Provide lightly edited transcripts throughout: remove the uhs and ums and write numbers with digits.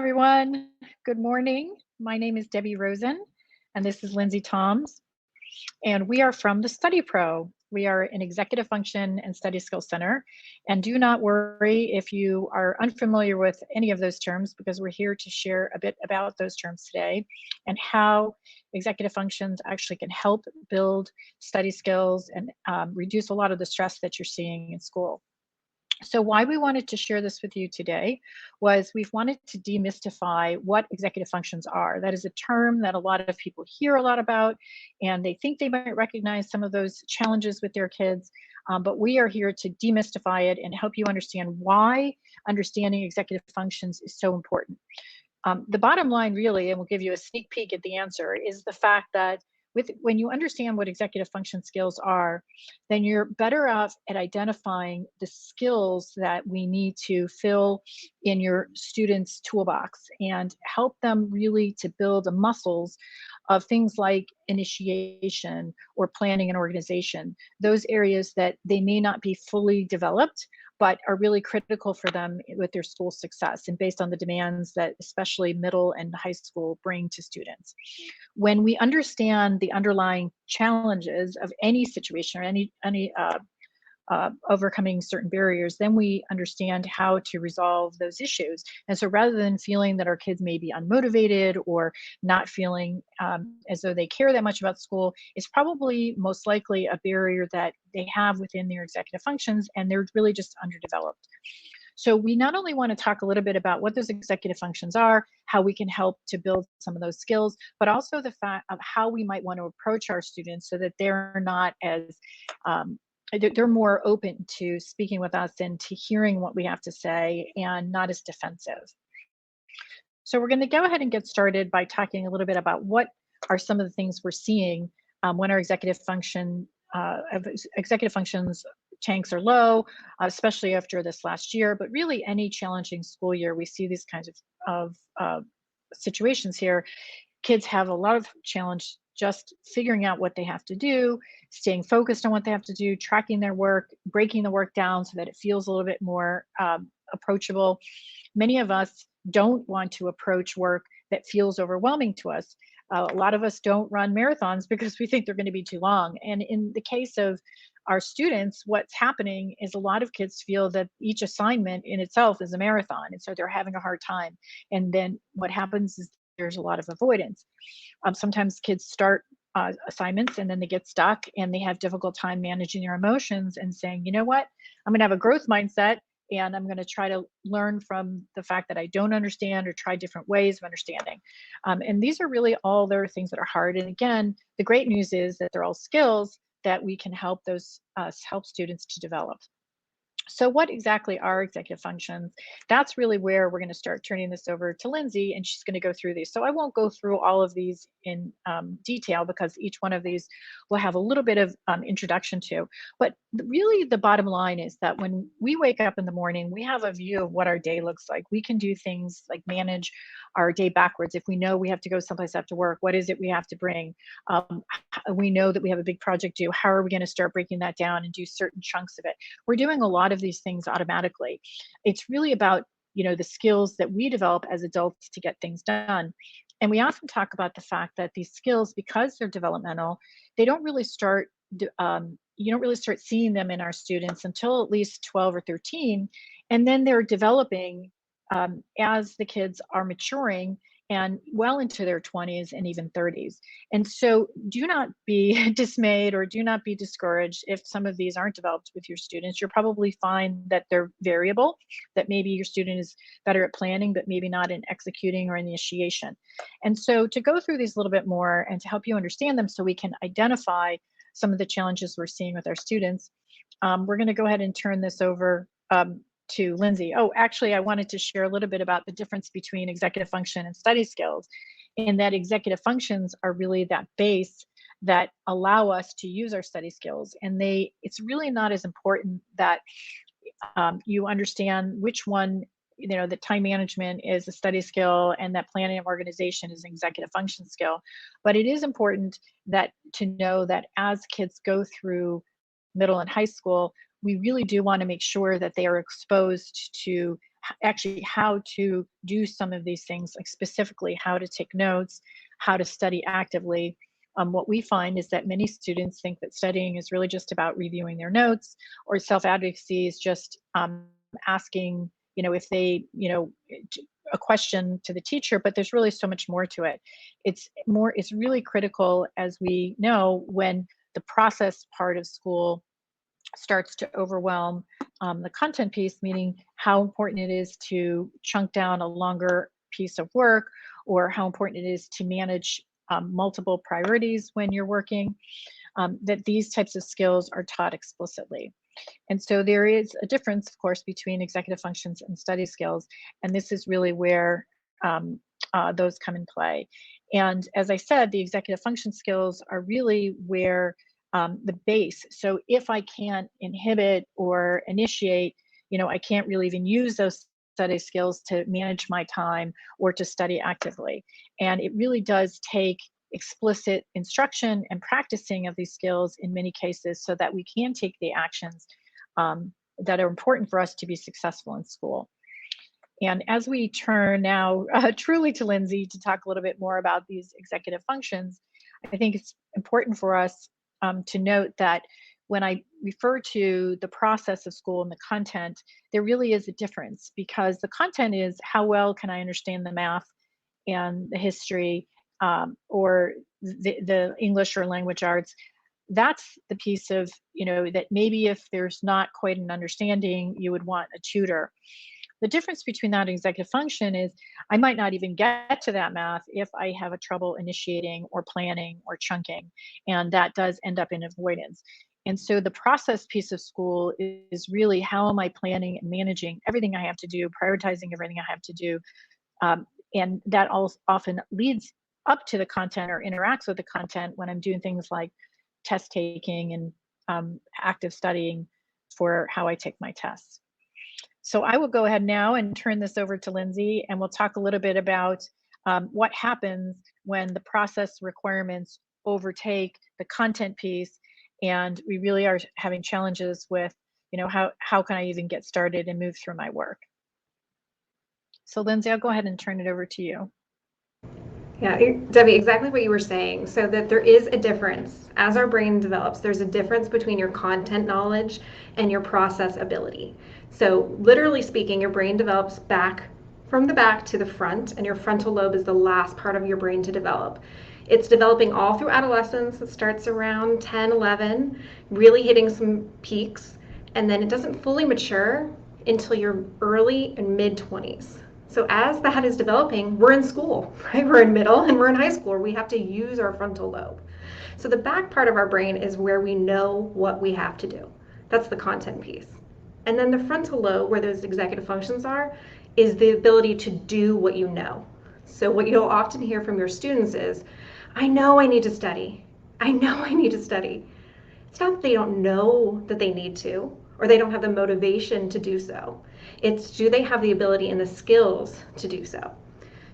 everyone. Good morning. My name is Debbie Rosen, and this is Lindsay Toms, and we are from the Study Pro. We are an executive function and study skills center. And do not worry if you are unfamiliar with any of those terms, because we're here to share a bit about those terms today and how executive functions actually can help build study skills and reduce a lot of the stress that you're seeing in school. So why we wanted to share this with you today was we've wanted to demystify what executive functions are. That is a term that a lot of people hear a lot about, and they think they might recognize some of those challenges with their kids. But we are here to demystify it and help you understand why understanding executive functions is so important. The bottom line, really, and we'll give you a sneak peek at the answer, is the fact that when you understand what executive function skills are, then you're better off at identifying the skills that we need to fill in your students' toolbox and help them really to build the muscles of things like initiation or planning and organization, those areas that they may not be fully developed but are really critical for them with their school success and based on the demands that especially middle and high school bring to students. When we understand the underlying challenges of any situation or any overcoming certain barriers, then we understand how to resolve those issues. And so rather than feeling that our kids may be unmotivated or not feeling as though they care that much about school, it's probably most likely a barrier that they have within their executive functions and they're really just underdeveloped. So we not only want to talk a little bit about what those executive functions are, how we can help to build some of those skills, but also the fact of how we might want to approach our students so that they're not as they're more open to speaking with us and to hearing what we have to say and not as defensive. So we're going to go ahead and get started by talking a little bit about what are some of the things we're seeing when our executive functions tanks are low, especially after this last year, but really any challenging school year, we see these kinds of situations here. Kids have a lot of challenge just figuring out what they have to do, staying focused on what they have to do, tracking their work, breaking the work down so that it feels a little bit more approachable. Many of us don't want to approach work that feels overwhelming to us. A lot of us don't run marathons because we think they're going to be too long. And in the case of our students, what's happening is a lot of kids feel that each assignment in itself is a marathon. And so they're having a hard time. And then what happens is there's a lot of avoidance. Sometimes kids start assignments and then they get stuck and they have difficult time managing their emotions and saying, you know what, I'm going to have a growth mindset and I'm going to try to learn from the fact that I don't understand or try different ways of understanding. And these are really all their things that are hard. And again, the great news is that they're all skills that we can help help students to develop. So what exactly are executive functions? That's really where we're going to start turning this over to Lindsay, and she's going to go through these. So I won't go through all of these in detail because each one of these will have a little bit of introduction to. But really the bottom line is that when we wake up in the morning, we have a view of what our day looks like. We can do things like manage our day backwards. If we know we have to go someplace after work, what is it we have to bring? We know that we have a big project due. How are we going to start breaking that down and do certain chunks of it? We're doing a lot of these things automatically. It's really about, the skills that we develop as adults to get things done. And we often talk about the fact that these skills, because they're developmental, they don't really start you don't really start seeing them in our students until at least 12 or 13. And then they're developing as the kids are maturing and well into their 20s and even 30s. And so do not be dismayed or do not be discouraged if some of these aren't developed with your students. You'll probably find that they're variable, that maybe your student is better at planning, but maybe not in executing or initiation. And so to go through these a little bit more and to help you understand them so we can identify some of the challenges we're seeing with our students, we're going to go ahead and turn this over to Lindsay. Oh, actually, I wanted to share a little bit about the difference between executive function and study skills, in that executive functions are really that base that allow us to use our study skills. And it's really not as important that you understand which one, that time management is a study skill and that planning and organization is an executive function skill. But it is important to know that as kids go through middle and high school, we really do want to make sure that they are exposed to actually how to do some of these things, like specifically how to take notes, how to study actively. What we find is that many students think that studying is really just about reviewing their notes, or self advocacy is just asking, if they, a question to the teacher, but there's really so much more to it. It's really critical, as we know, when the process part of school starts to overwhelm the content piece, meaning how important it is to chunk down a longer piece of work, or how important it is to manage multiple priorities when you're working, that these types of skills are taught explicitly. And so there is a difference, of course, between executive functions and study skills. And this is really where those come in play. And as I said, the executive function skills are really where the base. So if I can't inhibit or initiate, I can't really even use those study skills to manage my time or to study actively. And it really does take explicit instruction and practicing of these skills in many cases, so that we can take the actions that are important for us to be successful in school. And as we turn now truly to Lindsay to talk a little bit more about these executive functions, I think it's important for us to note that when I refer to the process of school and the content, there really is a difference, because the content is how well can I understand the math and the history, or the English or language arts. That's the piece of, that maybe if there's not quite an understanding, you would want a tutor. The difference between that and executive function is I might not even get to that math if I have a trouble initiating or planning or chunking, and that does end up in avoidance. And so the process piece of school is really how am I planning and managing everything I have to do, prioritizing everything I have to do, and that often leads up to the content or interacts with the content when I'm doing things like test taking and active studying for how I take my tests. So I will go ahead now and turn this over to Lindsay, and we'll talk a little bit about what happens when the process requirements overtake the content piece, and we really are having challenges with, how can I even get started and move through my work. So Lindsay, I'll go ahead and turn it over to you. Yeah, Debbie, exactly what you were saying. So that there is a difference. As our brain develops, there's a difference between your content knowledge and your process ability. So literally speaking, your brain develops back from the back to the front, and your frontal lobe is the last part of your brain to develop. It's developing all through adolescence. It starts around 10, 11, really hitting some peaks, and then it doesn't fully mature until your early and mid 20s. So as that is developing, we're in school, right? We're in middle and we're in high school. We have to use our frontal lobe. So the back part of our brain is where we know what we have to do. That's the content piece. And then the frontal lobe, where those executive functions are, is the ability to do what you know. So what you'll often hear from your students is, I know I need to study. I know I need to study. It's not that they don't know that they need to, or they don't have the motivation to do so. It's, do they have the ability and the skills to do so?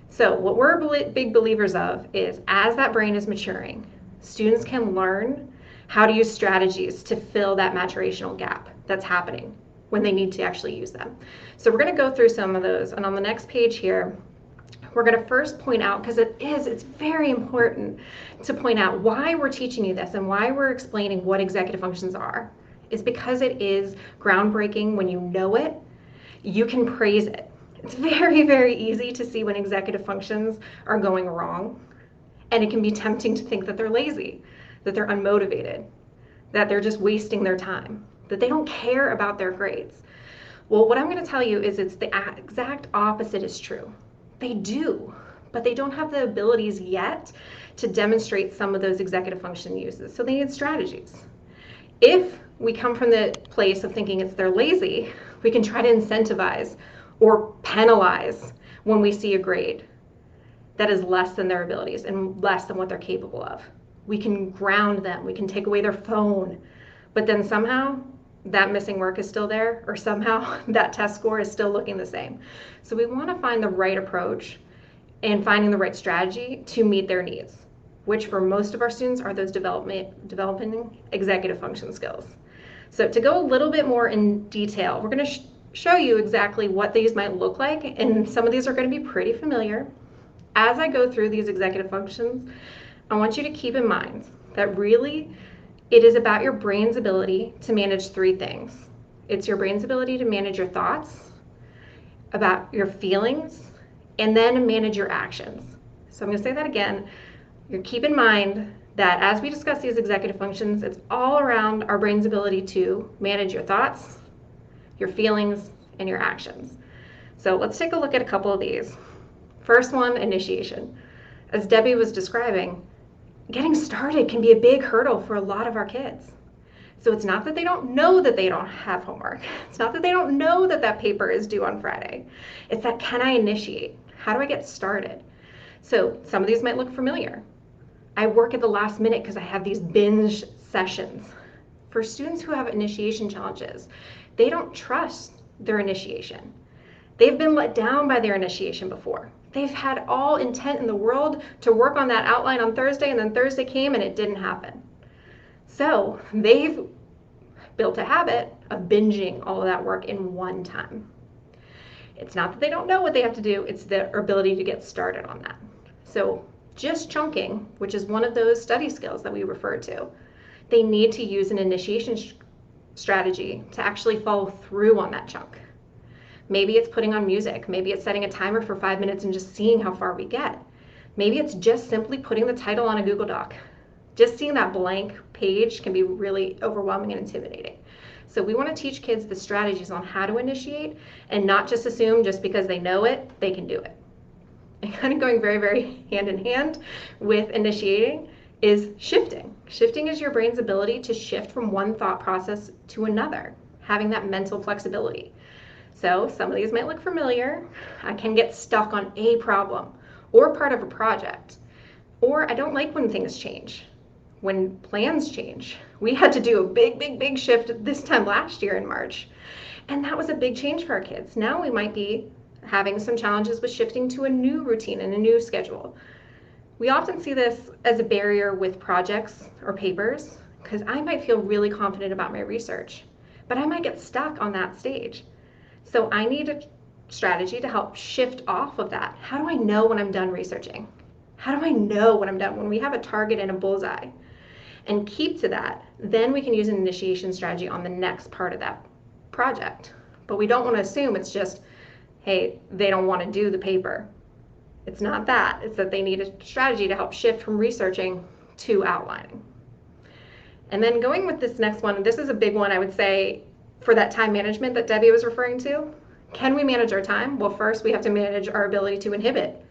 So what we're big believers of is, as that brain is maturing, students can learn how to use strategies to fill that maturational gap that's happening when they need to actually use them. So we're going to go through some of those, and on the next page here, we're going to first point out, because it's very important to point out why we're teaching you this and why we're explaining what executive functions are, is because it is groundbreaking. When you know it, you can praise it. It's very, very easy to see when executive functions are going wrong, and it can be tempting to think that they're lazy, that they're unmotivated, that they're just wasting their time, that they don't care about their grades. Well, what I'm going to tell you is it's the exact opposite is true. They do, but they don't have the abilities yet to demonstrate some of those executive function uses. So they need strategies. If we come from the place of thinking it's they're lazy, we can try to incentivize or penalize when we see a grade that is less than their abilities and less than what they're capable of. We can ground them, we can take away their phone, but then somehow that missing work is still there, or somehow that test score is still looking the same. So we want to find the right approach and finding the right strategy to meet their needs, which for most of our students are those developing executive function skills. So to go a little bit more in detail, we're going to show you exactly what these might look like, and some of these are going to be pretty familiar. As I go through these executive functions, I want you to keep in mind that really it is about your brain's ability to manage three things. It's your brain's ability to manage your thoughts, about your feelings, and then manage your actions. So I'm going to say that again. You keep in mind that as we discuss these executive functions, it's all around our brain's ability to manage your thoughts, your feelings, and your actions. So let's take a look at a couple of these. First one, initiation. As Debbie was describing, getting started can be a big hurdle for a lot of our kids. So it's not that they don't know that they don't have homework. It's not that they don't know that that paper is due on Friday. It's that, can I initiate? How do I get started? So some of these might look familiar. I work at the last minute because I have these binge sessions. For students who have initiation challenges, they don't trust their initiation. They've been let down by their initiation before. They've had all intent in the world to work on that outline on Thursday, and then Thursday came and it didn't happen. So they've built a habit of binging all of that work in one time. It's not that they don't know what they have to do, it's their ability to get started on that. So just chunking, which is one of those study skills that we refer to, they need to use an initiation strategy to actually follow through on that chunk. Maybe it's putting on music. Maybe it's setting a timer for 5 minutes and just seeing how far we get. Maybe it's just simply putting the title on a Google Doc. Just seeing that blank page can be really overwhelming and intimidating. So we want to teach kids the strategies on how to initiate and not just assume just because they know it, they can do it. And kind of going very, very hand in hand with initiating is shifting. Shifting is your brain's ability to shift from one thought process to another, having that mental flexibility. So some of these might look familiar. I can get stuck on a problem or part of a project. Or I don't like when things change, when plans change. We had to do a big shift this time last year in March. And that was a big change for our kids. Now we might be having some challenges with shifting to a new routine and a new schedule. We often see this as a barrier with projects or papers because I might feel really confident about my research, but I might get stuck on that stage. So I need a strategy to help shift off of that. How do I know when I'm done researching? How do I know when I'm done? When we have a target and a bullseye and keep to that, then we can use an initiation strategy on the next part of that project. But we don't want to assume it's just, hey, they don't want to do the paper. It's not that. It's that they need a strategy to help shift from researching to outlining. And then going with this next one, this is a big one, I would say, for that time management that Debbie was referring to. Can we manage our time? Well, first we have to manage our ability to inhibit.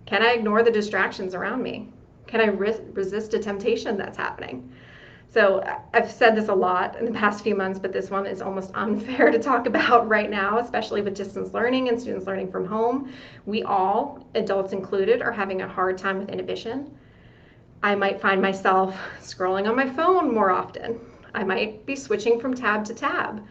Can I ignore the distractions around me? Can I resist a temptation that's happening? So I've said this a lot in the past few months, but this one is almost unfair to talk about right now, especially with distance learning and students learning from home. We all, adults included, are having a hard time with inhibition. I might find myself scrolling on my phone more often. I might be switching from tab to tab.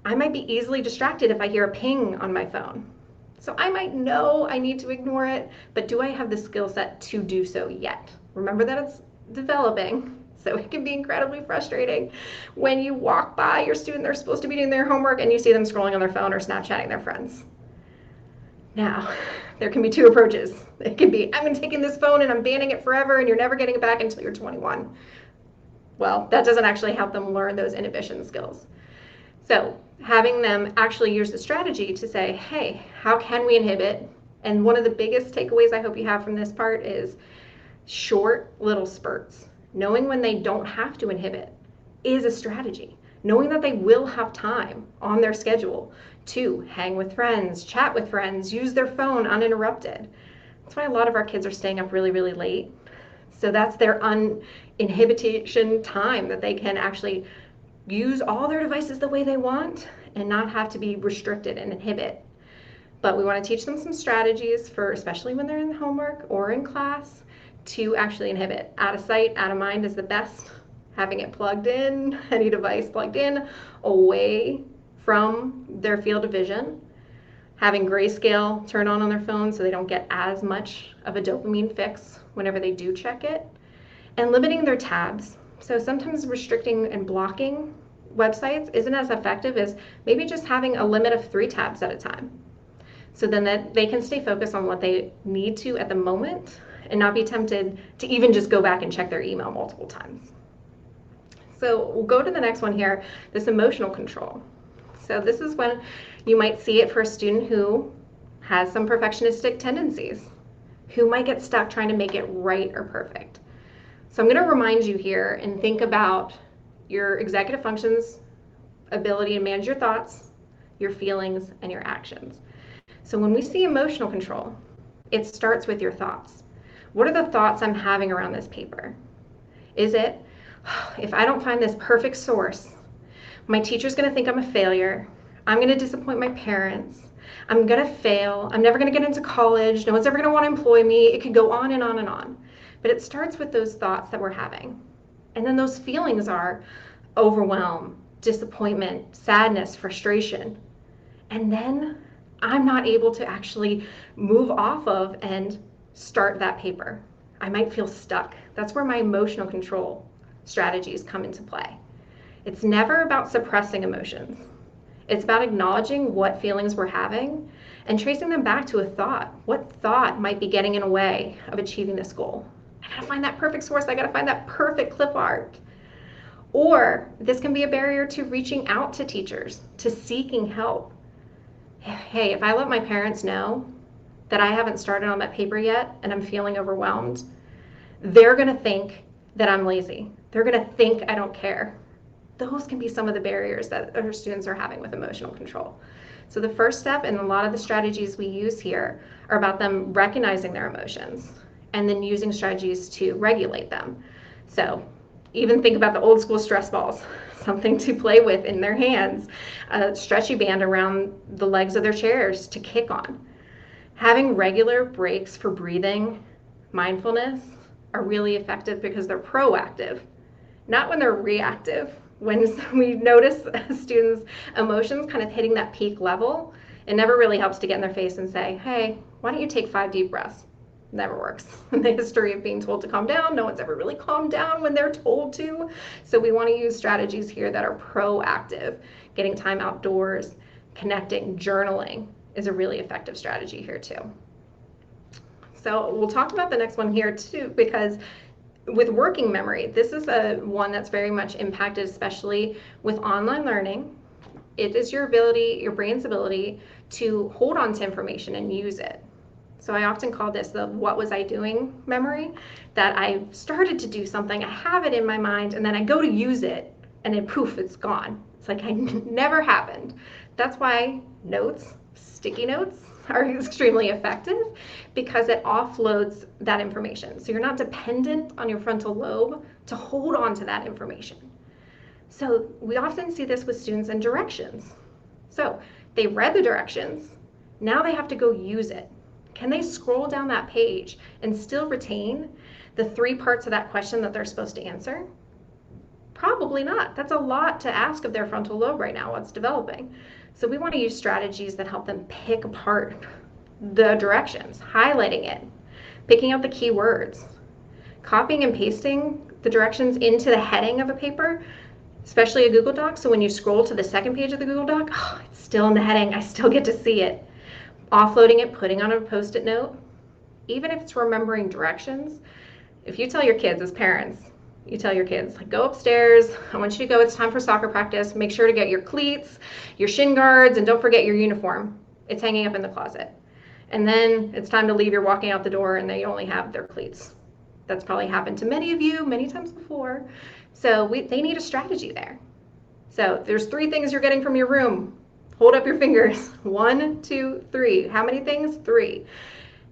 I might be easily distracted if I hear a ping on my phone. So I might know I need to ignore it, but do I have the skill set to do so yet? Remember that it's developing, so it can be incredibly frustrating when you walk by your student, they're supposed to be doing their homework, and you see them scrolling on their phone or Snapchatting their friends. Now, there can be two approaches. It can be, I'm taking this phone and I'm banning it forever and you're never getting it back until you're 21. Well, that doesn't actually help them learn those inhibition skills. So having them actually use the strategy to say, hey, how can we inhibit? And one of the biggest takeaways I hope you have from this part is short little spurts. Knowing when they don't have to inhibit is a strategy. Knowing that they will have time on their schedule to hang with friends, chat with friends, use their phone uninterrupted. That's why a lot of our kids are staying up really, really late. So that's their uninhibition time that they can actually use all their devices the way they want and not have to be restricted and inhibit. But we want to teach them some strategies for, especially when they're in homework or in class, to actually inhibit. Out of sight, out of mind is the best. Having it plugged in, any device plugged in, away from their field of vision. Having grayscale turned on their phone so they don't get as much of a dopamine fix whenever they do check it. And limiting their tabs. So sometimes restricting and blocking websites isn't as effective as maybe just having a limit of 3 tabs at a time. So then that they can stay focused on what they need to at the moment and not be tempted to even just go back and check their email multiple times. So we'll go to the next one here, this emotional control. So this is when you might see it for a student who has some perfectionistic tendencies, who might get stuck trying to make it right or perfect. So I'm going to remind you here and think about your executive functions, ability to manage your thoughts, your feelings, and your actions. So when we see emotional control, it starts with your thoughts. What are the thoughts I'm having around this paper? Is it, if I don't find this perfect source, my teacher's going to think I'm a failure. I'm going to disappoint my parents. I'm going to fail. I'm never going to get into college. No one's ever going to want to employ me. It could go on and on and on. But it starts with those thoughts that we're having. And then those feelings are overwhelm, disappointment, sadness, frustration. And then I'm not able to actually move off of and start that paper. I might feel stuck. That's where my emotional control strategies come into play. It's never about suppressing emotions. It's about acknowledging what feelings we're having and tracing them back to a thought. What thought might be getting in the way of achieving this goal? I gotta find that perfect source. I gotta find that perfect clip art. Or this can be a barrier to reaching out to teachers, to seeking help. Hey, if I let my parents know that I haven't started on that paper yet and I'm feeling overwhelmed, they're gonna think that I'm lazy. They're gonna think I don't care. Those can be some of the barriers that our students are having with emotional control. So the first step, and a lot of the strategies we use here, are about them recognizing their emotions and then using strategies to regulate them. So even think about the old school stress balls, something to play with in their hands, a stretchy band around the legs of their chairs to kick on. Having regular breaks for breathing, mindfulness, are really effective because they're proactive, not when they're reactive. When we notice students' emotions kind of hitting that peak level, it never really helps to get in their face and say, hey, why don't you take 5 deep breaths? Never works. In the history of being told to calm down, no one's ever really calmed down when they're told to. So we want to use strategies here that are proactive. Getting time outdoors, connecting, journaling is a really effective strategy here too. So we'll talk about the next one here too, because with working memory, this is one that's very much impacted, especially with online learning. It is your ability, your brain's ability to hold on to information and use it. So I often call this the what was I doing memory, that I started to do something, I have it in my mind, and then I go to use it, and then poof, it's gone. It's like I never happened. That's why notes, sticky notes, are extremely effective because it offloads that information. So you're not dependent on your frontal lobe to hold on to that information. So we often see this with students in directions. So they read the directions, now they have to go use it. Can they scroll down that page and still retain the 3 parts of that question that they're supposed to answer? Probably not. That's a lot to ask of their frontal lobe right now, what's developing. So we want to use strategies that help them pick apart the directions, highlighting it, picking out the key words, copying and pasting the directions into the heading of a paper, especially a Google Doc. So when you scroll to the second page of the Google Doc, oh, it's still in the heading. I still get to see it. Offloading it, putting on a Post-it note, even if it's remembering directions. If you tell your kids as parents, you tell your kids, like, go upstairs, I want you to go, it's time for soccer practice, make sure to get your cleats, your shin guards, and don't forget your uniform. It's hanging up in the closet. And then it's time to leave, you're walking out the door and they only have their cleats. That's probably happened to many of you many times before. So they need a strategy there. So there's 3 things you're getting from your room. Hold up your fingers. 1, 2, 3. How many things? 3.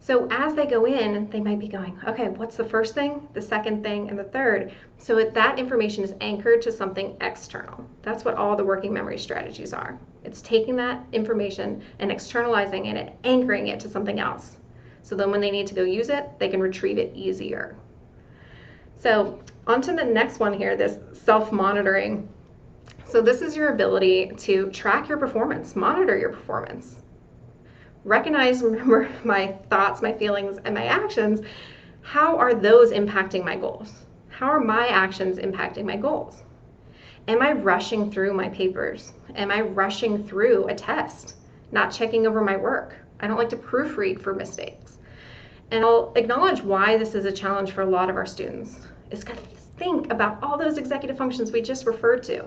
So as they go in, they might be going, okay, what's the first thing, the second thing, and the third? So that information is anchored to something external. That's what all the working memory strategies are. It's taking that information and externalizing it and anchoring it to something else. So then when they need to go use it, they can retrieve it easier. So on to the next one here, this self-monitoring. So this is your ability to track your performance, monitor your performance. Recognize, remember my thoughts, my feelings, and my actions. How are those impacting my goals? How are my actions impacting my goals? Am I rushing through my papers? Am I rushing through a test? Not checking over my work? I don't like to proofread for mistakes. And I'll acknowledge why this is a challenge for a lot of our students. Is to think about all those executive functions we just referred to.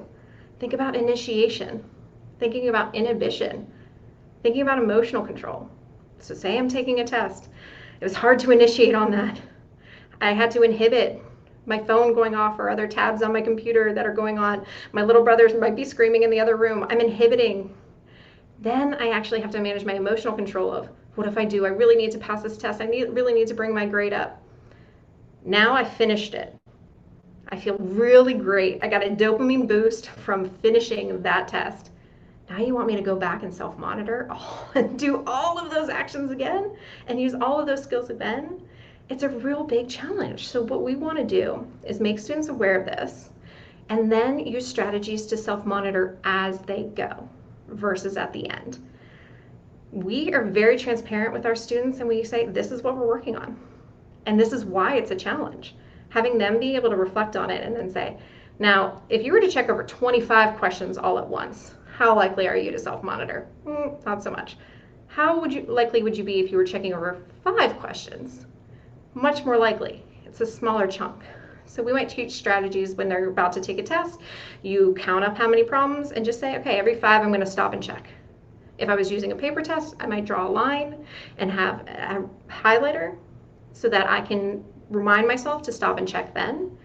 Think about initiation, thinking about inhibition, thinking about emotional control. So say I'm taking a test. It was hard to initiate on that. I had to inhibit my phone going off or other tabs on my computer that are going on. My little brothers might be screaming in the other room. I'm inhibiting. Then I actually have to manage my emotional control of, what if I do? I really need to pass this test. I really need to bring my grade up. Now I finished it. I feel really great. I got a dopamine boost from finishing that test. Now you want me to go back and self-monitor and do all of those actions again and use all of those skills again? It's a real big challenge. So what we want to do is make students aware of this and then use strategies to self-monitor as they go versus at the end. We are very transparent with our students and we say, this is what we're working on. And this is why it's a challenge. Having them be able to reflect on it and then say, now, if you were to check over 25 questions all at once, how likely are you to self-monitor? Not so much. How likely would you be if you were checking over 5 questions? Much more likely. It's a smaller chunk. So we might teach strategies when they're about to take a test. You count up how many problems and just say, okay, every 5 I'm going to stop and check. If I was using a paper test, I might draw a line and have a highlighter so that I can remind myself to stop and check then.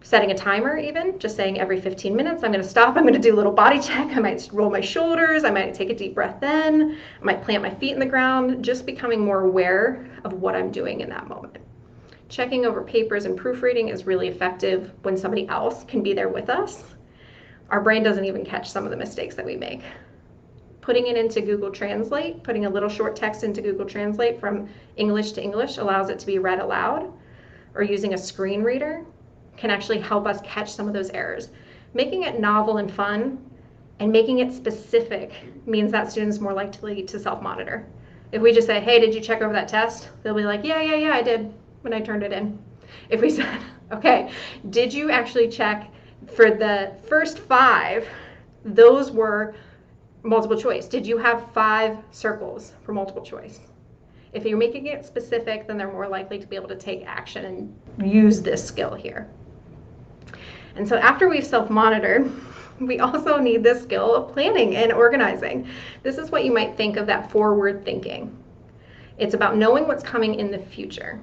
Setting a timer even, just saying every 15 minutes, I'm gonna stop, I'm gonna do a little body check, I might roll my shoulders, I might take a deep breath then, I might plant my feet in the ground, just becoming more aware of what I'm doing in that moment. Checking over papers and proofreading is really effective when somebody else can be there with us. Our brain doesn't even catch some of the mistakes that we make. Putting it into Google Translate, putting a little short text into Google Translate from English to English allows it to be read aloud, or using a screen reader can actually help us catch some of those errors. Making it novel and fun and making it specific means that student's more likely to self-monitor. If we just say, hey, did you check over that test? They'll be like, yeah, I did when I turned it in. If we said, okay, did you actually check for the first 5, those were multiple choice. Did you have 5 circles for multiple choice? If you're making it specific, then they're more likely to be able to take action and use this skill here. And so after we've self-monitored, we also need this skill of planning and organizing. This is what you might think of that forward thinking. It's about knowing what's coming in the future.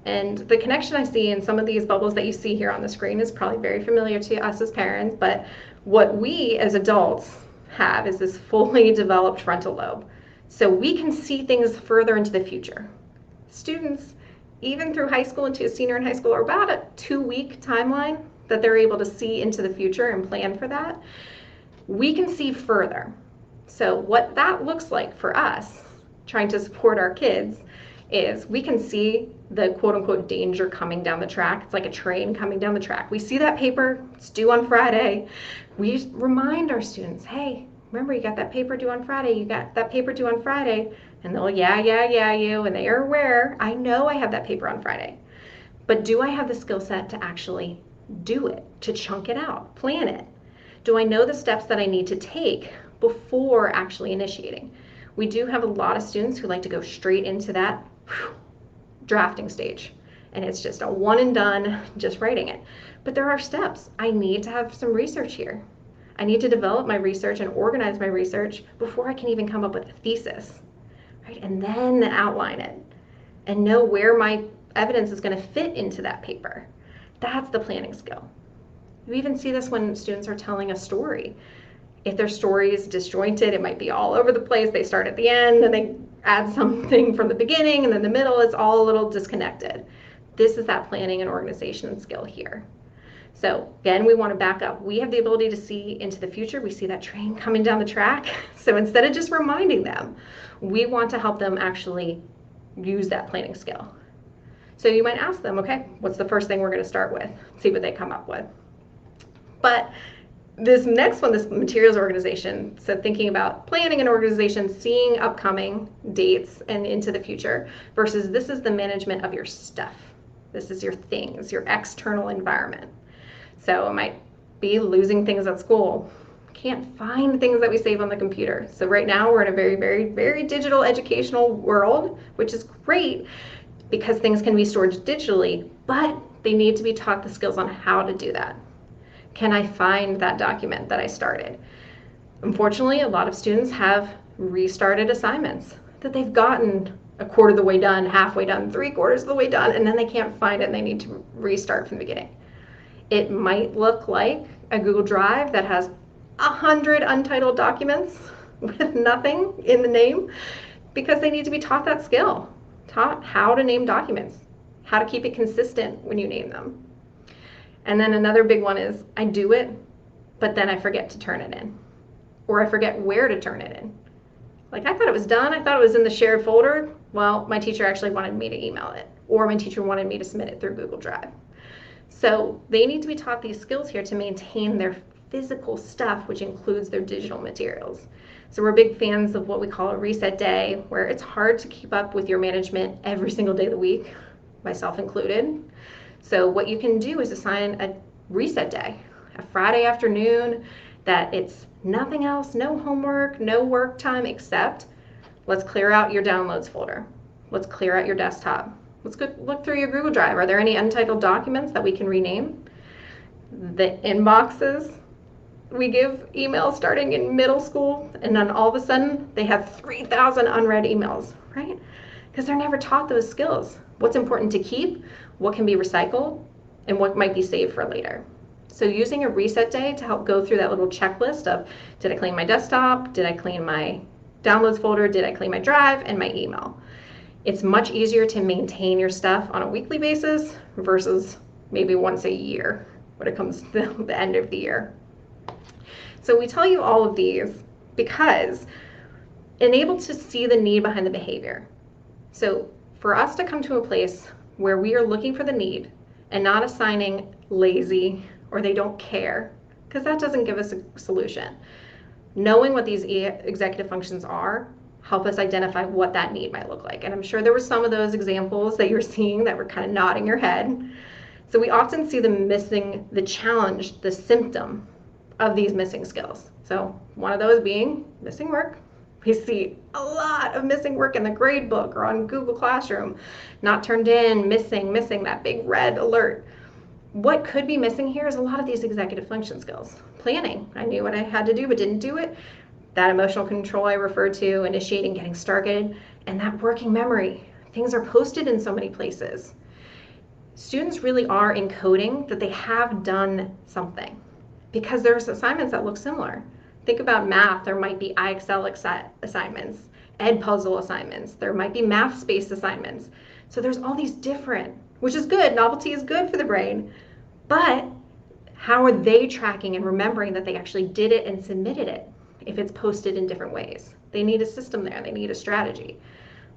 And the connection I see in some of these bubbles that you see here on the screen is probably very familiar to us as parents, but what we as adults have is this fully developed frontal lobe. So we can see things further into the future. Students, even through high school into a senior in high school, are about a 2-week timeline that they're able to see into the future and plan for that. We can see further. So what that looks like for us, trying to support our kids, is we can see the quote-unquote danger coming down the track. It's like a train coming down the track. We see that paper, it's due on Friday. We remind our students, hey, remember you got that paper due on Friday, you got that paper due on Friday. And they'll, yeah, you, and they are aware, I know I have that paper on Friday. But do I have the skill set to actually do it, to chunk it out, plan it? Do I know the steps that I need to take before actually initiating? We do have a lot of students who like to go straight into that drafting stage, and it's just a one and done, just writing it. But there are steps. I need to have some research here. I need to develop my research and organize my research before I can even come up with a thesis, right? And then outline it and know where my evidence is going to fit into that paper. That's the planning skill. You even see this when students are telling a story. If their story is disjointed, it might be all over the place. They start at the end and they add something from the beginning, and then the middle, it's all a little disconnected. This is that planning and organization skill here. So again, we want to back up. We have the ability to see into the future. We see that train coming down the track. So instead of just reminding them, we want to help them actually use that planning skill. So you might ask them, okay, what's the first thing we're going to start with? See what they come up with. But this next one, this materials organization, so thinking about planning and organization, seeing upcoming dates and into the future, versus this is the management of your stuff. This is your things, your external environment. So I might B, losing things at school. Can't find things that we save on the computer. So right now we're in a very, very, very digital educational world, which is great because things can be stored digitally, but they need to be taught the skills on how to do that. Can I find that document that I started? Unfortunately, a lot of students have restarted assignments that they've gotten a quarter of the way done, halfway done, 3/4 of the way done, and then they can't find it and they need to restart from the beginning. It might look like a Google Drive that has 100 untitled documents with nothing in the name because they need to be taught that skill, taught how to name documents, how to keep it consistent when you name them. And then another big one is I do it, but then I forget to turn it in, or I forget where to turn it in. Like, I thought it was done. I thought it was in the shared folder. Well, my teacher actually wanted me to email it, or my teacher wanted me to submit it through Google Drive. So they need to be taught these skills here to maintain their physical stuff, which includes their digital materials. So we're big fans of what we call a reset day, where it's hard to keep up with your management every single day of the week, myself included. So what you can do is assign a reset day, a Friday afternoon that it's nothing else, no homework, no work time, except let's clear out your downloads folder. Let's clear out your desktop. Let's go look through your Google Drive. Are there any untitled documents that we can rename? The inboxes. We give emails starting in middle school, and then all of a sudden they have 3,000 unread emails, right? Because they're never taught those skills. What's important to keep, what can be recycled, and what might be saved for later. So using a reset day to help go through that little checklist of, did I clean my desktop? Did I clean my downloads folder? Did I clean my drive and my email? It's much easier to maintain your stuff on a weekly basis versus maybe once a year when it comes to the end of the year. So we tell you all of these because enable to see the need behind the behavior. So for us to come to a place where we are looking for the need and not assigning lazy or they don't care, because that doesn't give us a solution. Knowing what these executive functions are help us identify what that need might look like. And I'm sure there were some of those examples that you're seeing that were kind of nodding your head. So we often see them missing the challenge, the symptom of these missing skills. So one of those being missing work. We see a lot of missing work in the grade book or on Google Classroom, not turned in, missing that big red alert. What could be missing here is a lot of these executive function skills. Planning, I knew what I had to do but didn't do it. That emotional control I referred to, initiating, getting started, and that working memory. Things are posted in so many places. Students really are encoding that they have done something because there's assignments that look similar. Think about math, there might be IXL assignments, Ed Puzzle assignments, there might be math space assignments. So there's all these different, which is good, novelty is good for the brain, but how are they tracking and remembering that they actually did it and submitted it if it's posted in different ways? They need a system there, they need a strategy.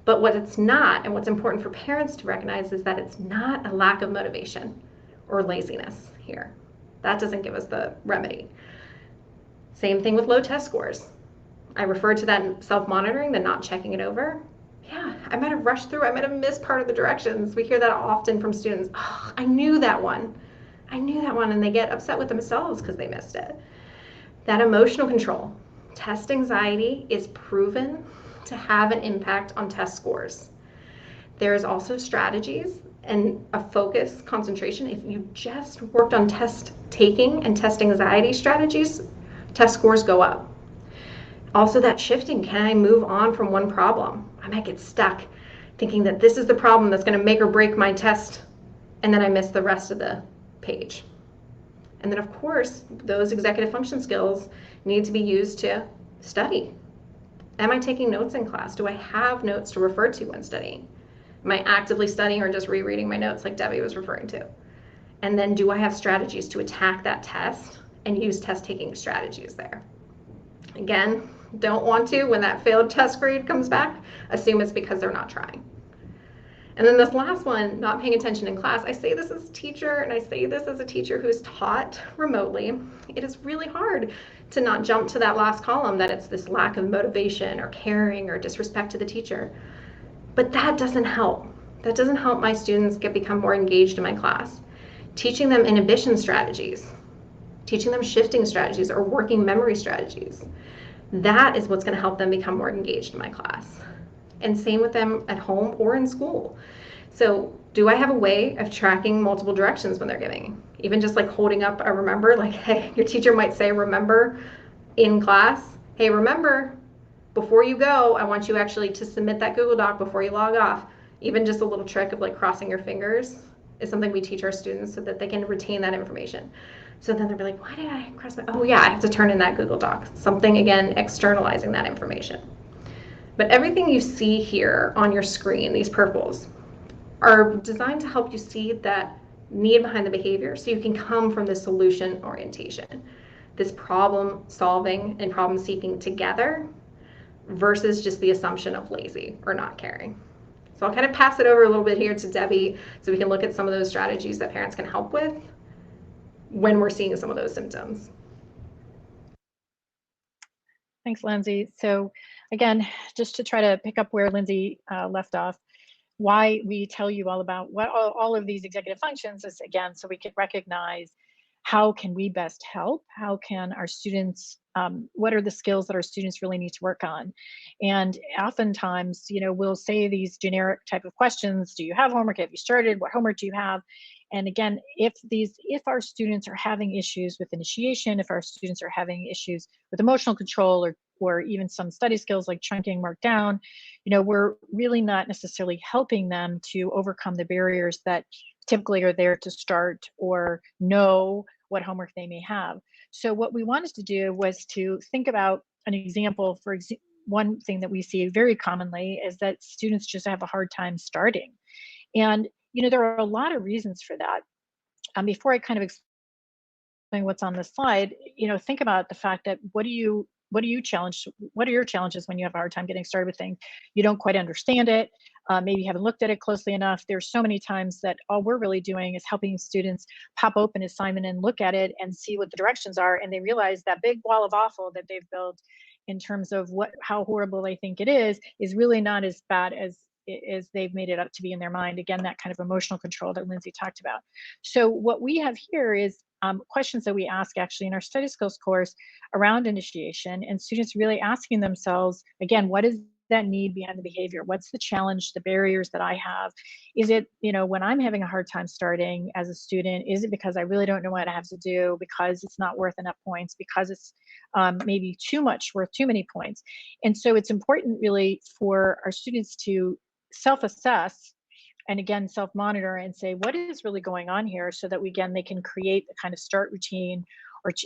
But what it's not, and what's important for parents to recognize, is that it's not a lack of motivation or laziness here. That doesn't give us the remedy. Same thing with low test scores. I referred to that self-monitoring, the not checking it over. Yeah, I might have rushed through, I might have missed part of the directions. We hear that often from students. Oh, I knew that one. I knew that one, and they get upset with themselves because they missed it. That emotional control. Test anxiety is proven to have an impact on test scores. There's also strategies and a focus, concentration. If you just worked on test taking and test anxiety strategies, test scores go up. Also that shifting, can I move on from one problem? I might get stuck thinking that this is the problem that's going to make or break my test, and then I miss the rest of the page. And then of course, those executive function skills need to be used to study. Am I taking notes in class? Do I have notes to refer to when studying? Am I actively studying or just rereading my notes like Debbie was referring to? And then do I have strategies to attack that test and use test taking strategies there? Again, don't want to, when that failed test grade comes back, assume it's because they're not trying. And then this last one, not paying attention in class. I say this as a teacher, and I say this as a teacher who's taught remotely. It is really hard to not jump to that last column, that it's this lack of motivation or caring or disrespect to the teacher. But that doesn't help. That doesn't help my students become more engaged in my class. Teaching them inhibition strategies, teaching them shifting strategies or working memory strategies. That is what's going to help them become more engaged in my class. And same with them at home or in school. So do I have a way of tracking multiple directions when they're giving? Even just like holding up a remember, like, hey, your teacher might say remember in class. Hey, remember, before you go, I want you actually to submit that Google Doc before you log off. Even just a little trick of like crossing your fingers is something we teach our students so that they can retain that information. So then they'll be like, why did I cross my, oh yeah, I have to turn in that Google Doc. Something, again, externalizing that information. But everything you see here on your screen, these purples, are designed to help you see that need behind the behavior so you can come from the solution orientation, this problem solving and problem seeking together versus just the assumption of lazy or not caring. So I'll kind of pass it over a little bit here to Debbie so we can look at some of those strategies that parents can help with when we're seeing some of those symptoms. Thanks, Lindsay. So again, just to try to pick up where Lindsay left off, why we tell you all about what all of these executive functions is, again, so we can recognize how can we best help? How can our students, what are the skills that our students really need to work on? And oftentimes, we'll say these generic type of questions. Do you have homework? Have you started? What homework do you have? And again, if our students are having issues with initiation, if our students are having issues with emotional control or even some study skills like chunking work down, we're really not necessarily helping them to overcome the barriers that typically are there to start or know what homework they may have. So what we wanted to do was to think about an example. One thing that we see very commonly is that students just have a hard time starting. And, there are a lot of reasons for that. Before I kind of what's on the slide, think about the fact that what are your challenges when you have a hard time getting started with things? You don't quite understand it. Maybe you haven't looked at it closely enough. There's so many times that all we're really doing is helping students pop open assignment and look at it and see what the directions are. And they realize that big wall of awful that they've built in terms of how horrible they think it is really not as bad as they've made it up to be in their mind. Again, that kind of emotional control that Lindsay talked about. So what we have here is questions that we ask actually in our study skills course around initiation, and students really asking themselves, again, what is that need behind the behavior? What's the challenge, the barriers that I have? Is it, when I'm having a hard time starting as a student, is it because I really don't know what I have to do, because it's not worth enough points, because it's maybe too much, worth too many points? And so it's important really for our students to self-assess and again self-monitor and say what is really going on here, so that they can create the kind of start routine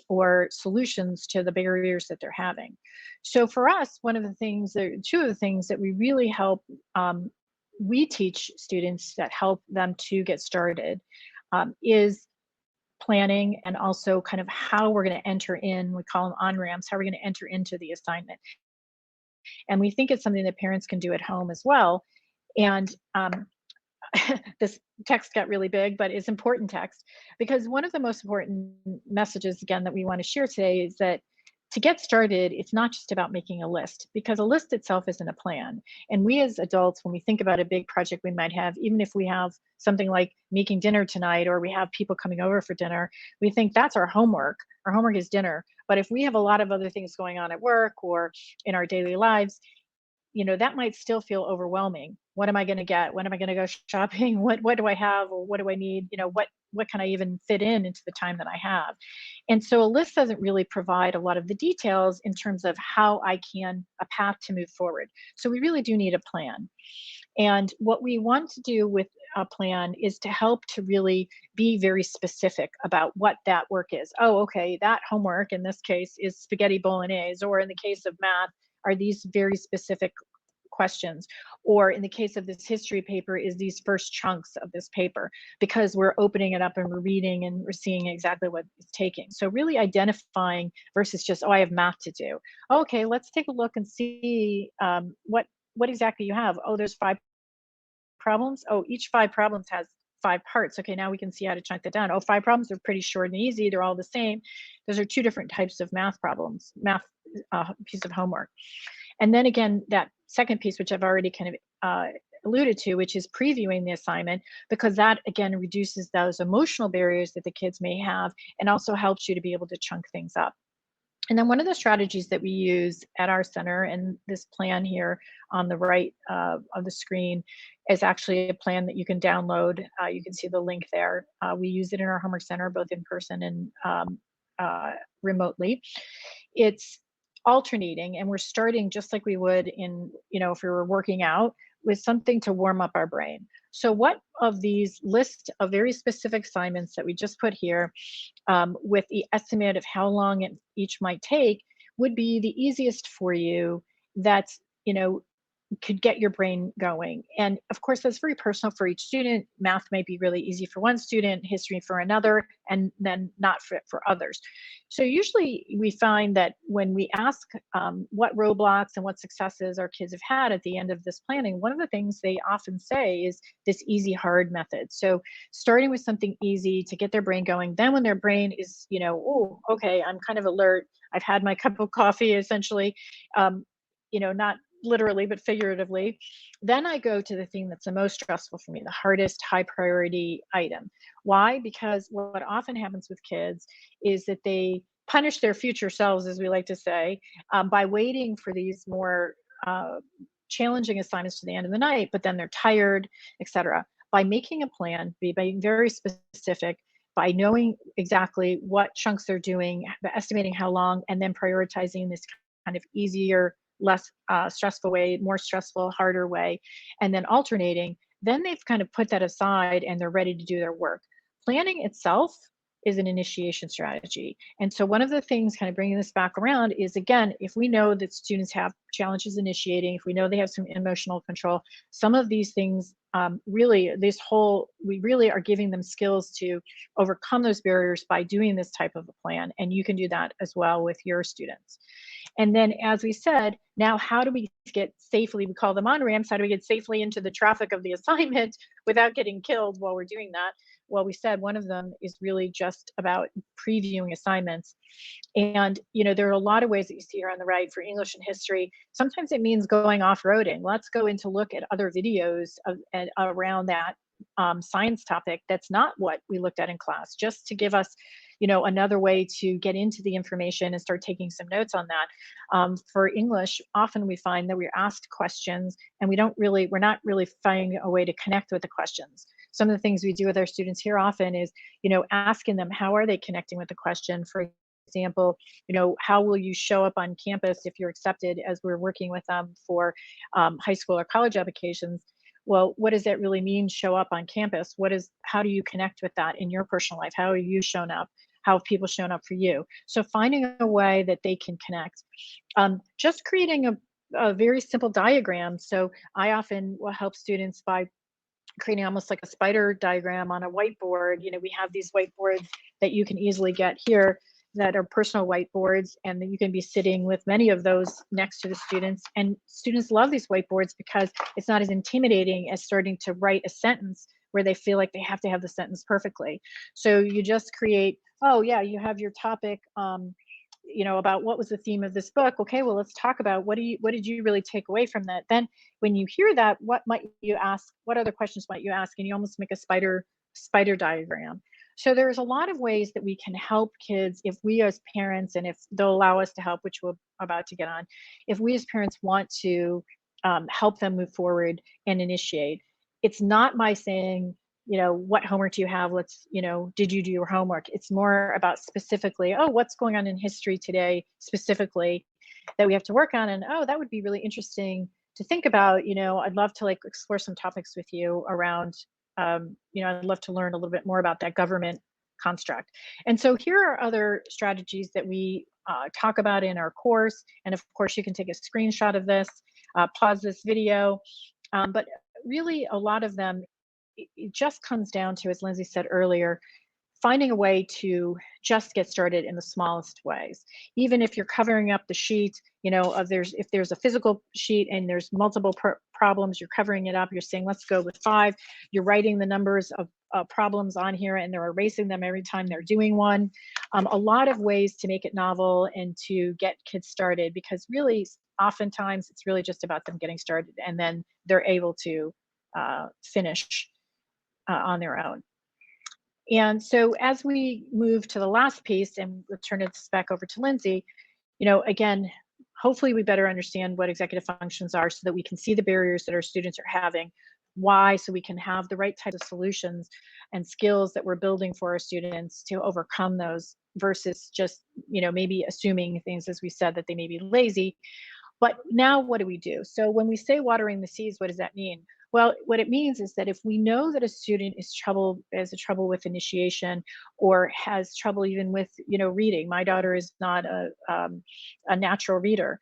or solutions to the barriers that they're having. So for us, two of the things that we really help, we teach students that help them to get started, is planning, and also kind of how we're going to enter in. We call them on ramps, how we're going to enter into the assignment. And we think it's something that parents can do at home as well. And this text got really big, but it's important text, because one of the most important messages, again, that we want to share today is that to get started, it's not just about making a list, because a list itself isn't a plan. And we as adults, when we think about a big project we might have, even if we have something like making dinner tonight, or we have people coming over for dinner, we think that's our homework. Our homework is dinner. But if we have a lot of other things going on at work or in our daily lives, that might still feel overwhelming. What am I going to get? When am I going to go shopping? What do I have, or what do I need? What can I even fit into the time that I have? And so a list doesn't really provide a lot of the details in terms of how I can a path to move forward. So we really do need a plan. And what we want to do with a plan is to help to really be very specific about what that work is. Oh, okay, that homework in this case is spaghetti bolognese, or in the case of math, are these very specific questions, or in the case of this history paper, is these first chunks of this paper, because we're opening it up and we're reading and we're seeing exactly what it's taking. So really identifying versus just, oh, I have math to do. Okay, let's take a look and see what exactly you have. Oh, there's 5 problems. Oh, each 5 problems has 5 parts. Okay, now we can see how to chunk that down. Oh, 5 problems are pretty short and easy. They're all the same. Those are 2 different types of math problems, math piece of homework. And then again, that second piece, which I've already kind of alluded to, which is previewing the assignment, because that again reduces those emotional barriers that the kids may have and also helps you to be able to chunk things up. And then one of the strategies that we use at our center, and this plan here on the right of the screen is actually a plan that you can download. You can see the link there. We use it in our homework center, both in person and uh, remotely. It's alternating, and we're starting just like we would in, if we were working out, with something to warm up our brain. So what of these list of very specific assignments that we just put here, with the estimate of how long it each might take, would be the easiest for you, that's, could get your brain going. And of course, that's very personal for each student. Math might be really easy for one student, history for another, and then not for others. So usually we find that when we ask what roadblocks and what successes our kids have had at the end of this planning, one of the things they often say is this easy hard method. So starting with something easy to get their brain going. Then when their brain is, oh, okay, I'm kind of alert, I've had my cup of coffee essentially, not literally but figuratively, then I go to the thing that's the most stressful for me, the hardest high priority item. Why? Because what often happens with kids is that they punish their future selves, as we like to say, by waiting for these more challenging assignments to the end of the night, but then they're tired, etc. By making a plan, by being very specific, by knowing exactly what chunks they're doing, estimating how long, and then prioritizing this kind of easier, less stressful way, more stressful, harder way, and then alternating, then they've kind of put that aside and they're ready to do their work. Planning itself is an initiation strategy. And so one of the things, kind of bringing this back around, is again, if we know that students have challenges initiating, if we know they have some emotional control, some of these things, really, we really are giving them skills to overcome those barriers by doing this type of a plan. And you can do that as well with your students. And then, as we said, now how do we get safely, we call them on ramps, how do we get safely into the traffic of the assignment without getting killed while we're doing that? Well, we said one of them is really just about previewing assignments. And, there are a lot of ways that you see here on the right for English and history. Sometimes it means going off-roading. Let's go in to look at other videos around that science topic that's not what we looked at in class, just to give us, another way to get into the information and start taking some notes on that. For English, often we find that we're asked questions and we're not really finding a way to connect with the questions. Some of the things we do with our students here often is, asking them, how are they connecting with the question? For example, how will you show up on campus if you're accepted, as we're working with them for high school or college applications? Well, what does that really mean, show up on campus? How do you connect with that in your personal life? How are you shown up? How have people shown up for you? So finding a way that they can connect. Just creating a very simple diagram. So I often will help students by creating almost like a spider diagram on a whiteboard. We have these whiteboards that you can easily get here that are personal whiteboards, and then you can be sitting with many of those next to the students. And students love these whiteboards because it's not as intimidating as starting to write a sentence where they feel like they have to have the sentence perfectly. So you just create, oh yeah, you have your topic, about what was the theme of this book. Okay, well, let's talk about what did you really take away from that? Then when you hear that, what might you ask? What other questions might you ask? And you almost make a spider diagram. So there's a lot of ways that we can help kids if we as parents, and if they'll allow us to help, which we're about to get on, if we as parents want to help them move forward and initiate. It's not by saying, what homework do you have? Did you do your homework? It's more about specifically, oh, what's going on in history today specifically that we have to work on? And oh, that would be really interesting to think about. I'd love to explore some topics with you around, I'd love to learn a little bit more about that government construct. And so here are other strategies that we talk about in our course. And of course, you can take a screenshot of this, pause this video. But really, a lot of them, it just comes down to, as Lindsay said earlier, finding a way to just get started in the smallest ways. Even if you're covering up the sheet, if there's a physical sheet and there's multiple problems, you're covering it up, you're saying, let's go with 5. You're writing the numbers of problems on here and they're erasing them every time they're doing one. A lot of ways to make it novel and to get kids started, because really, oftentimes it's really just about them getting started, and then they're able to finish on their own. And so as we move to the last piece, and we'll turn this back over to Lindsay, again, hopefully we better understand what executive functions are so that we can see the barriers that our students are having. Why? So we can have the right types of solutions and skills that we're building for our students to overcome those versus just, maybe assuming things, as we said, that they may be lazy. But now what do we do? So when we say watering the seeds, what does that mean? Well, what it means is that if we know that a student has a trouble with initiation or has trouble even with, reading. My daughter is not a natural reader.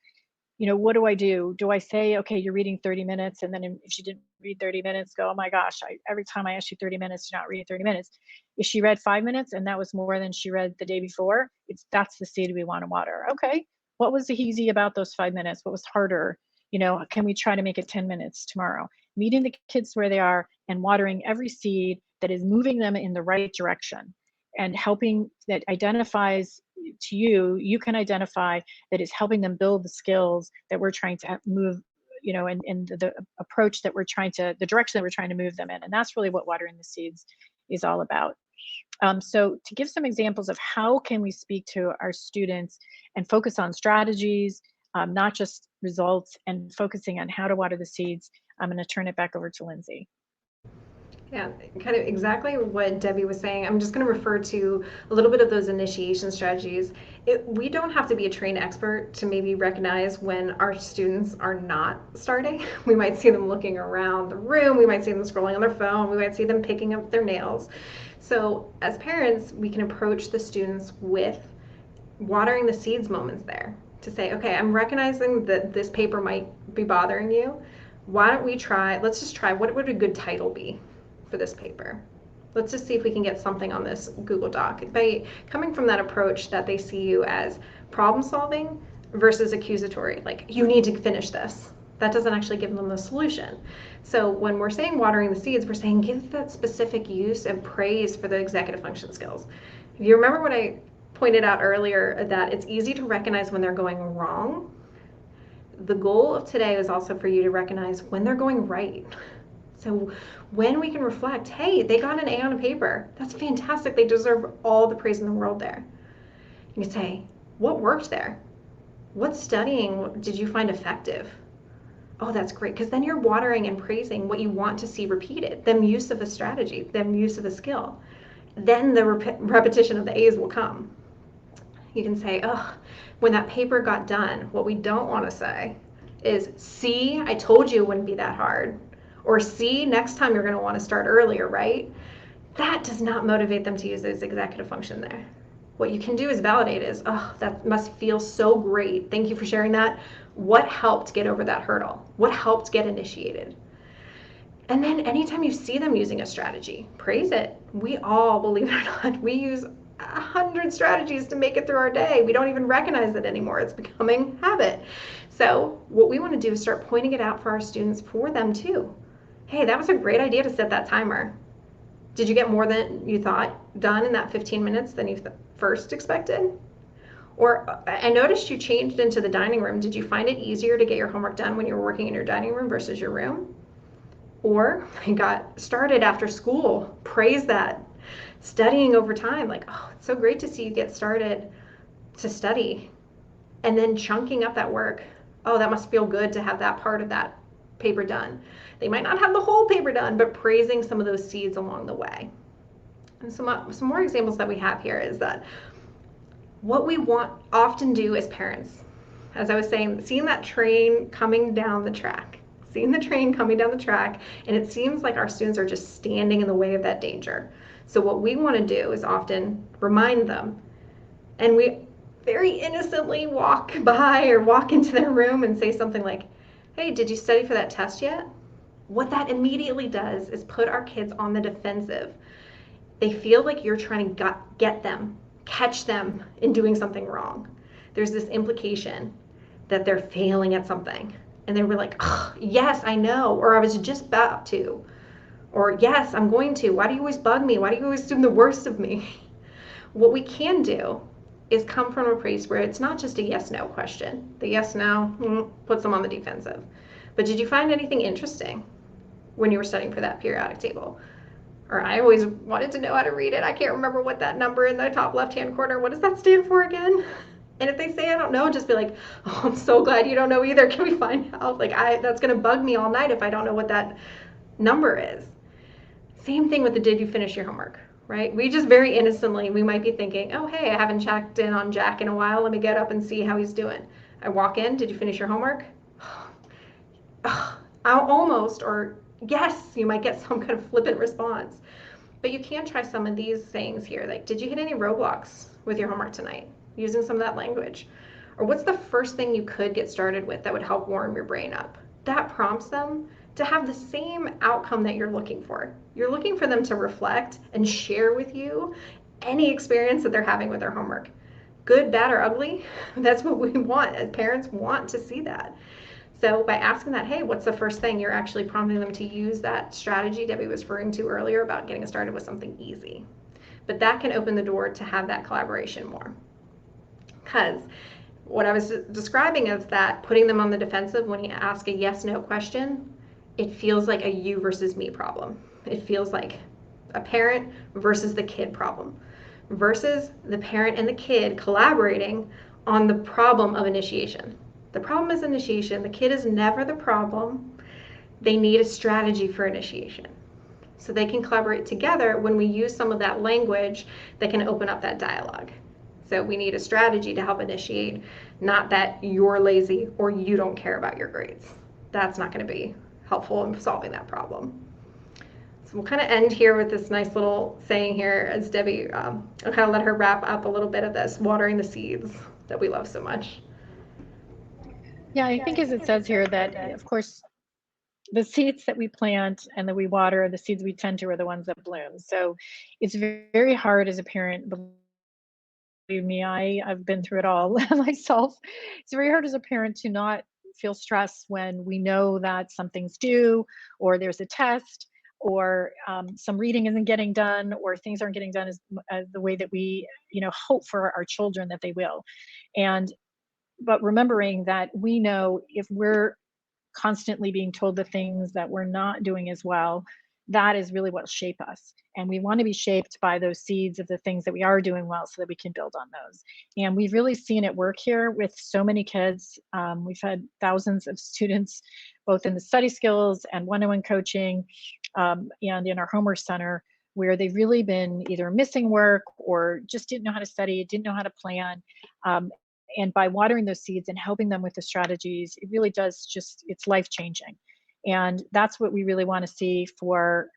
What do I do? Do I say, okay, you're reading 30 minutes, and then if she didn't read 30 minutes, go, oh my gosh, every time I ask you 30 minutes, you're not reading 30 minutes. If she read 5 minutes and that was more than she read the day before, that's the seed we want to water. Okay, what was easy about those 5 minutes? What was harder? Can we try to make it 10 minutes tomorrow? Meeting the kids where they are and watering every seed that is moving them in the right direction and helping that identifies to you can identify that is helping them build the skills that we're trying to move, and the approach that the direction that we're trying to move them in. And that's really what watering the seeds is all about. So to give some examples of how can we speak to our students and focus on strategies, not just results, and focusing on how to water the seeds, I'm going to turn it back over to Lindsay. Yeah, kind of exactly what Debbie was saying. I'm just going to refer to a little bit of those initiation strategies. We don't have to be a trained expert to maybe recognize when our students are not starting. We might see them looking around the room, we might see them scrolling on their phone, we might see them picking up their nails. So as parents, we can approach the students with watering the seeds moments there to say, okay, I'm recognizing that this paper might be bothering you. Why don't we let's just try, what would a good title be for this paper? Let's just see if we can get something on this Google Doc. By coming from that approach that they see you as problem solving versus accusatory, like you need to finish this. That doesn't actually give them the solution. So when we're saying watering the seeds, we're saying give that specific use and praise for the executive function skills. If you remember what I pointed out earlier, that it's easy to recognize when they're going wrong, the goal of today is also for you to recognize when they're going right. So when we can reflect, hey, they got an A on a paper, that's fantastic, they deserve all the praise in the world there. You can say, what worked there? What studying did you find effective? Oh, that's great, because then you're watering and praising what you want to see repeated, them use of a strategy, them use of a skill. Then the repetition of the A's will come. You can say, oh, when that paper got done, what we don't want to say is, see, I told you it wouldn't be that hard. Or see, next time you're going to want to start earlier, right? That does not motivate them to use this executive function there. What you can do is validate is, oh, that must feel so great. Thank you for sharing that. What helped get over that hurdle? What helped get initiated? And then anytime you see them using a strategy, praise it. We all, believe it or not, we use 100 strategies to make it through our day. We don't even recognize it anymore. It's becoming habit. So what we want to do is start pointing it out for our students, for them too. Hey, that was a great idea to set that timer. Did you get more than you thought done in that 15 minutes than you first expected? Or I noticed you changed into the dining room. Did you find it easier to get your homework done when you were working in your dining room versus your room? Or I got started after school. Praise that. Studying over time, like, oh, it's so great to see you get started to study. And then chunking up that work. Oh, that must feel good to have that part of that paper done. They might not have the whole paper done, but praising some of those seeds along the way. And some more examples that we have here is that what we often do as parents, as I was saying, seeing that train coming down the track, and it seems like our students are just standing in the way of that danger. So what we want to do is often remind them, and we very innocently walk by or walk into their room and say something like, hey, did you study for that test yet? What that immediately does is put our kids on the defensive. They feel like you're trying to get them, catch them in doing something wrong. There's this implication that they're failing at something. And they were like, oh, yes, I know, or I was just about to. Or yes, I'm going to. Why do you always bug me? Why do you always assume the worst of me? What we can do is come from a place where it's not just a yes-no question. The yes-no puts them on the defensive. But did you find anything interesting? when you were studying for that periodic table? Or I always wanted to know how to read it. I can't remember what that number in the top left-hand corner, what does that stand for again? And if they say I don't know, just be like, oh, I'm so glad you don't know either. Can we find out? Like, that's going to bug me all night if I don't know what that number is. Same thing with the did you finish your homework, right? We just very innocently, we might be thinking, oh, hey, I haven't checked in on Jack in a while. Let me get up and see how he's doing. I walk in, did you finish your homework? I'll almost, or yes, you might get some kind of flippant response. But you can try some of these things here. Like, did you hit any roadblocks with your homework tonight? Using some of that language. Or what's the first thing you could get started with that would help warm your brain up? That prompts them to have the same outcome that you're looking for. You're looking for them to reflect and share with you any experience that they're having with their homework. Good, bad, or ugly, that's what we want. As parents want to see that. So by asking that, hey, what's the first thing, you're actually prompting them to use that strategy Debbie was referring to earlier about getting started with something easy. But that can open the door to have that collaboration more. Because what I was describing is that putting them on the defensive when you ask a yes/no question, it feels like a you versus me problem. It feels like a parent versus the kid problem, versus the parent and the kid collaborating on the problem of initiation. The problem is initiation. The kid is never the problem. They need a strategy for initiation. So they can collaborate together when we use some of that language that can open up that dialogue. So we need a strategy to help initiate, not that you're lazy or you don't care about your grades. That's not going to be helpful in solving that problem. So we'll kind of end here with this nice little saying here as Debbie, I'll kind of let her wrap up a little bit of this, watering the seeds that we love so much. Yeah, I think as it says here that, of course, the seeds that we plant and that we water, the seeds we tend to are the ones that bloom. So it's very hard as a parent, believe me, I've been through it all myself. It's very hard as a parent to not feel stress when we know that something's due, or there's a test, or some reading isn't getting done, or things aren't getting done as the way that we, hope for our children that they will. And but remembering that we know if we're constantly being told the things that we're not doing as well, that is really what shape us. And we want to be shaped by those seeds of the things that we are doing well so that we can build on those. And we've really seen it work here with so many kids. We've had thousands of students, both in the study skills and one-on-one coaching, and in our homework center, where they've really been either missing work or just didn't know how to study, didn't know how to plan. Um, and by watering those seeds and helping them with the strategies, it really does it's life changing. And that's what we really want to see for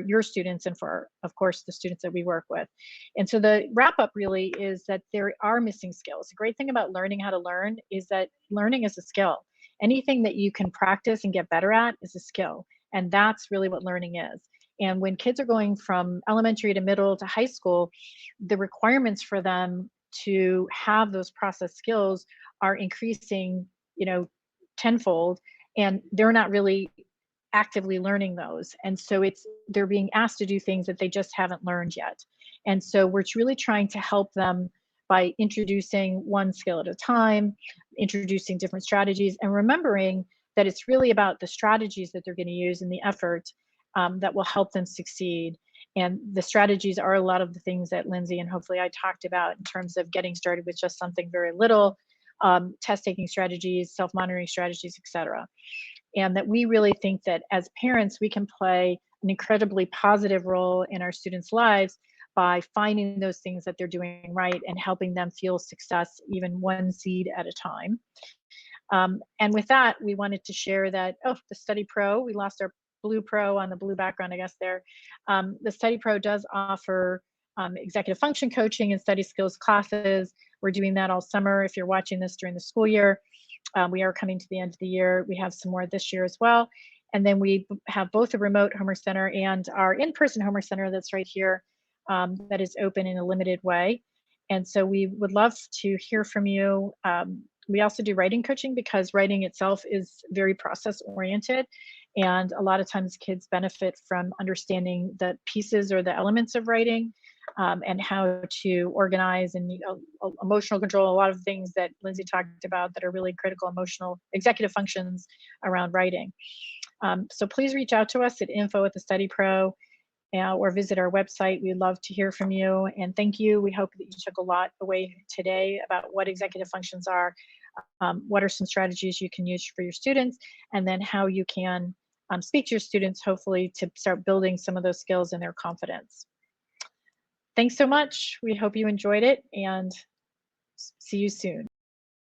your students and for, of course, the students that we work with. And so the wrap up really is that there are missing skills. The great thing about learning how to learn is that learning is a skill. Anything that you can practice and get better at is a skill. And that's really what learning is. And when kids are going from elementary to middle to high school, the requirements for them to have those process skills are increasing, tenfold, and they're not really actively learning those. And so they're being asked to do things that they just haven't learned yet. And so we're really trying to help them by introducing one skill at a time, introducing different strategies, and remembering that it's really about the strategies that they're going to use and the effort that will help them succeed. And the strategies are a lot of the things that Lindsay and hopefully I talked about in terms of getting started with just something very little, test taking strategies, self monitoring strategies, etc. And that we really think that as parents, we can play an incredibly positive role in our students' lives by finding those things that they're doing right and helping them feel success even one seed at a time. And with that, we wanted to share that, the Study Pro, we lost our blue pro on the blue background, I guess there. The Study Pro does offer executive function coaching and study skills classes. We're doing that all summer. If you're watching this during the school year, we are coming to the end of the year. We have some more this year as well. And then we have both a remote homework center and our in-person homework center that's right here, that is open in a limited way. And so we would love to hear from you. We also do writing coaching because writing itself is very process oriented. And a lot of times kids benefit from understanding the pieces or the elements of writing, and how to organize and emotional control, a lot of things that Lindsay talked about that are really critical emotional executive functions around writing. So please reach out to us at info@thestudypro, or visit our website. We'd love to hear from you. And thank you. We hope that you took a lot away today about what executive functions are, what are some strategies you can use for your students, and then how you can speak to your students, hopefully, to start building some of those skills and their confidence. Thanks so much. We hope you enjoyed it, and see you soon.